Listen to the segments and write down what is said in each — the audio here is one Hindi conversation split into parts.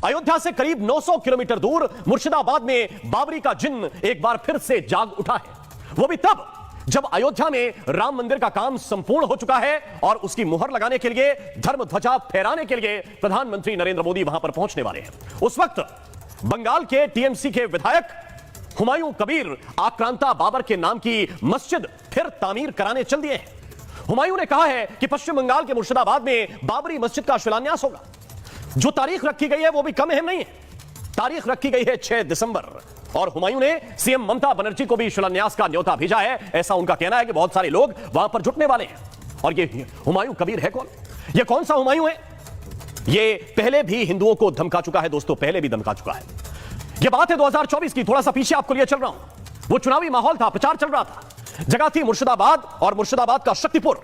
अयोध्या से करीब 900 किलोमीटर दूर मुर्शिदाबाद में बाबरी का जिन्न एक बार फिर से जाग उठा है। वो भी तब जब अयोध्या में राम मंदिर का काम संपूर्ण हो चुका है और उसकी मुहर लगाने के लिए, धर्म ध्वजा फहराने के लिए प्रधानमंत्री नरेंद्र मोदी वहां पर पहुंचने वाले हैं। उस वक्त बंगाल के टीएमसी के विधायक हुमायूं कबीर आक्रांता बाबर के नाम की मस्जिद फिर तामीर कराने चल दिए हैं। हुमायूं ने कहा है कि पश्चिम बंगाल के मुर्शिदाबाद में बाबरी मस्जिद का शिलान्यास होगा। जो तारीख रखी गई है वो भी कम अहम नहीं है। तारीख रखी गई है 6 दिसंबर और हुमायूं ने सीएम ममता बनर्जी को भी शिलान्यास का न्योता भेजा है। ऐसा उनका कहना है कि बहुत सारे लोग वहां पर जुटने वाले हैं। और ये हुमायूं कबीर है कौन? ये कौन सा हुमायूं है? ये पहले भी हिंदुओं को धमका चुका है दोस्तों, पहले भी धमका चुका है। ये बात है 2024 की, थोड़ा सा पीछे आपको लिए चल रहा हूं। वो चुनावी माहौल था, प्रचार चल रहा था, जगह थी मुर्शिदाबाद और मुर्शिदाबाद का शक्तिपुर।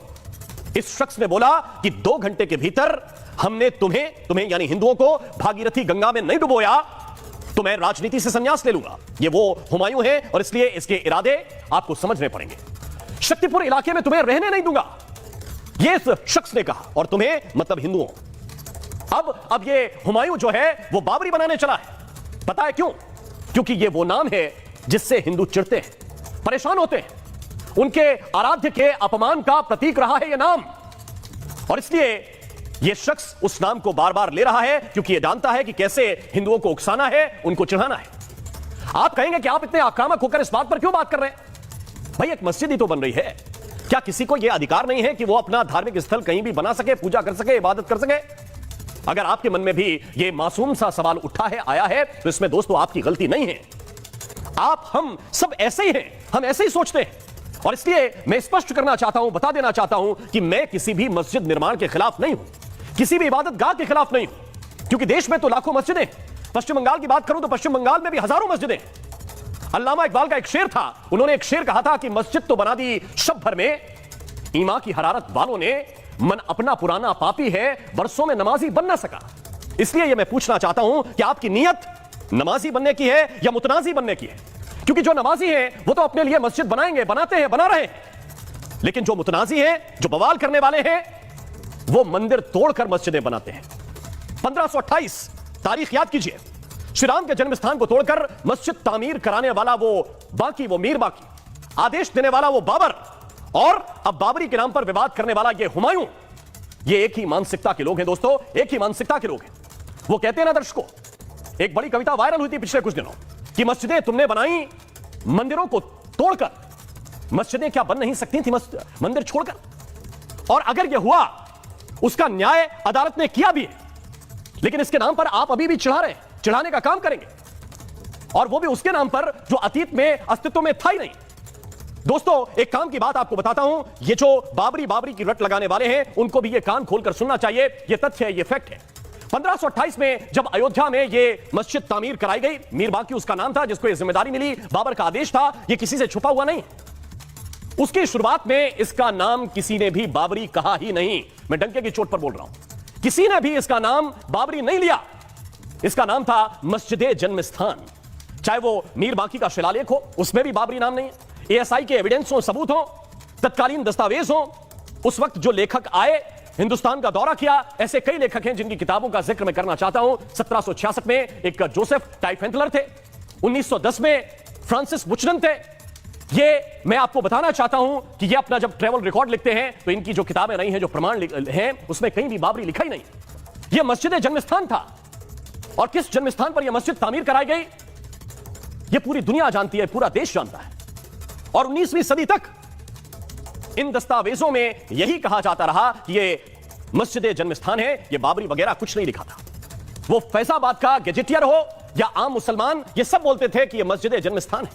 इस शख्स ने बोला कि 2 घंटे के भीतर हमने तुम्हें यानी हिंदुओं को भागीरथी गंगा में नहीं डुबोया तो मैं राजनीति से संन्यास ले लूंगा। ये वो हुमायूं है और इसलिए इसके इरादे आपको समझने पड़ेंगे। शक्तिपुर इलाके में तुम्हें रहने नहीं दूंगा, ये इस शख्स ने कहा, और तुम्हें मतलब हिंदुओं। अब ये हुमायूं जो है वो बाबरी बनाने चला है। पता है क्यों? क्योंकि ये वो नाम है जिससे हिंदू चिढ़ते हैं, परेशान होते हैं। उनके आराध्य के अपमान का प्रतीक रहा है यह नाम, और इसलिए यह शख्स उस नाम को बार बार ले रहा है क्योंकि यह जानता है कि कैसे हिंदुओं को उकसाना है, उनको चिढ़ाना है। आप कहेंगे कि आप इतने आक्रामक होकर इस बात पर क्यों बात कर रहे हैं? भाई एक मस्जिद ही तो बन रही है, क्या किसी को यह अधिकार नहीं है कि वो अपना धार्मिक स्थल कहीं भी बना सके, पूजा कर सके, इबादत कर सके? अगर आपके मन में भी यह मासूम सा सवाल उठा है, आया है, तो इसमें दोस्तों आपकी गलती नहीं है। हम सब ऐसे ही हैं, हम ऐसे ही सोचते हैं। और इसलिए मैं स्पष्ट करना चाहता हूं, बता देना चाहता हूं कि मैं किसी भी मस्जिद निर्माण के खिलाफ नहीं हूं, किसी भी इबादत गाह के खिलाफ नहीं हूं, क्योंकि देश में तो लाखों मस्जिदें। पश्चिम बंगाल की बात करूं तो पश्चिम बंगाल में भी हजारों मस्जिदें। अल्लामा इकबाल का एक शेर था, उन्होंने एक शेर कहा था कि मस्जिद तो बना दी शब भर में, ईमा की हरारत वालों ने, मन अपना पुराना पापी है, बरसों में नमाजी बन ना सका। इसलिए यह मैं पूछना चाहता हूं कि आपकी नीयत नमाजी बनने की है या मुतनाजी बनने की है? क्योंकि जो नमाजी हैं वो तो अपने लिए मस्जिद बनाएंगे, बनाते हैं, बना रहे हैं। लेकिन जो मुतनाजी हैं, जो बवाल करने वाले हैं, वो मंदिर तोड़कर मस्जिदें बनाते हैं। 1528 तारीख याद कीजिए, श्री राम के जन्म स्थान को तोड़कर मस्जिद तामीर कराने वाला वो मीर बाकी, आदेश देने वाला वो बाबर, और अब बाबरी के नाम पर विवाद करने वाला ये हुमायूं। ये एक ही मानसिकता के लोग हैं दोस्तों, एक ही मानसिकता के लोग हैं। वो कहते हैं ना दर्शकों, एक बड़ी कविता वायरल हुई थी पिछले कुछ दिनों कि मस्जिदें तुमने बनाई मंदिरों को तोड़कर। मस्जिदें क्या बन नहीं सकती थी मंदिर छोड़कर? और अगर यह हुआ, उसका न्याय अदालत ने किया भी है, लेकिन इसके नाम पर आप अभी भी चिढ़ा रहे हैं, चिढ़ाने का काम करेंगे, और वो भी उसके नाम पर जो अतीत में अस्तित्व में था ही नहीं। दोस्तों एक काम की बात आपको बताता हूं, ये जो बाबरी की रट लगाने वाले हैं, उनको भी ये कान खोलकर सुनना चाहिए। ये तथ्य है, ये फैक्ट है। 1528 में जब अयोध्या में ये मस्जिद तामीर कराई गई, मीर बाकी उसका नाम था जिसको ये जिम्मेदारी मिली, बाबर का आदेश था, ये किसी से छुपा हुआ नहीं। उसकी शुरुआत में इसका नाम किसी ने भी बाबरी कहा ही नहीं। मैं डंके की चोट पर बोल रहा हूं, किसी ने भी इसका नाम बाबरी नहीं लिया। इसका नाम था मस्जिदे जन्मस्थान। चाहे वो मीर बाकी का शिलालेख हो, उसमें भी बाबरी नाम नहीं है। एएसआई के एविडेंस हो, सबूत हो, तत्कालीन दस्तावेज हो, उस वक्त जो लेखक आए, हिंदुस्तान का दौरा किया, ऐसे कई लेखक हैं जिनकी किताबों का जिक्र मैं करना चाहता हूं। 1766 में एक जोसेफ टाइफेंटलर थे, 1910 में फ्रांसिस बुचनन थे। ये मैं आपको बताना चाहता हूं कि ये अपना जब ट्रैवल रिकॉर्ड लिखते हैं तो इनकी जो किताबें रही हैं, जो प्रमाण हैं, उसमें कहीं भी बाबरी लिखा ही नहीं। यह मस्जिद जन्मस्थान था, और किस जन्मस्थान पर यह मस्जिद तामीर कराई गई, यह पूरी दुनिया जानती है, पूरा देश जानता है। और 19वीं सदी तक इन दस्तावेजों में यही कहा जाता रहा कि ये मस्जिद जन्मस्थान है, ये बाबरी वगैरह कुछ नहीं लिखा था। वो फैजाबाद का गेजेटियर हो या आम मुसलमान, ये सब बोलते थे कि ये मस्जिद जन्मस्थान है।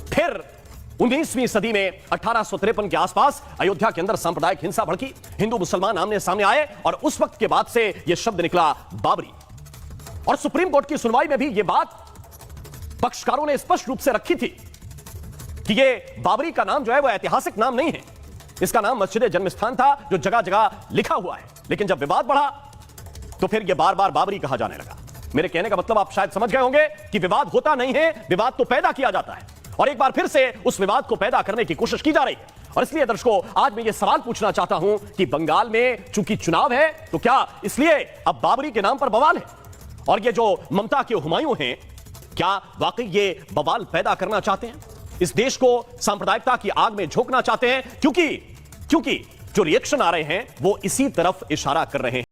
फिर 19वीं सदी में 1853 के आसपास अयोध्या के अंदर सांप्रदायिक हिंसा भड़की, हिंदू मुसलमान आमने सामने आए, और उस वक्त के बाद से यह शब्द निकला बाबरी। और सुप्रीम कोर्ट की सुनवाई में भी यह बात पक्षकारों ने स्पष्ट रूप से रखी थी कि ये बाबरी का नाम जो है वो ऐतिहासिक नाम नहीं है, इसका नाम मस्जिद जन्मस्थान था, जो जगह जगह लिखा हुआ है। लेकिन जब विवाद बढ़ा तो फिर ये बार बार बाबरी कहा जाने लगा। मेरे कहने का मतलब आप शायद समझ गए होंगे कि विवाद होता नहीं है, विवाद तो पैदा किया जाता है, और एक बार फिर से उस विवाद को पैदा करने की कोशिश की जा रही है। और इसलिए दर्शकों, आज मैं ये सवाल पूछना चाहता हूं कि बंगाल में चूंकि चुनाव है, तो क्या इसलिए अब बाबरी के नाम पर बवाल है? और ये जो ममता के हुमायूं हैं, क्या वाकई ये बवाल पैदा करना चाहते हैं? इस देश को सांप्रदायिकता की आग में झोंकना चाहते हैं? क्योंकि जो रिएक्शन आ रहे हैं वो इसी तरफ इशारा कर रहे हैं।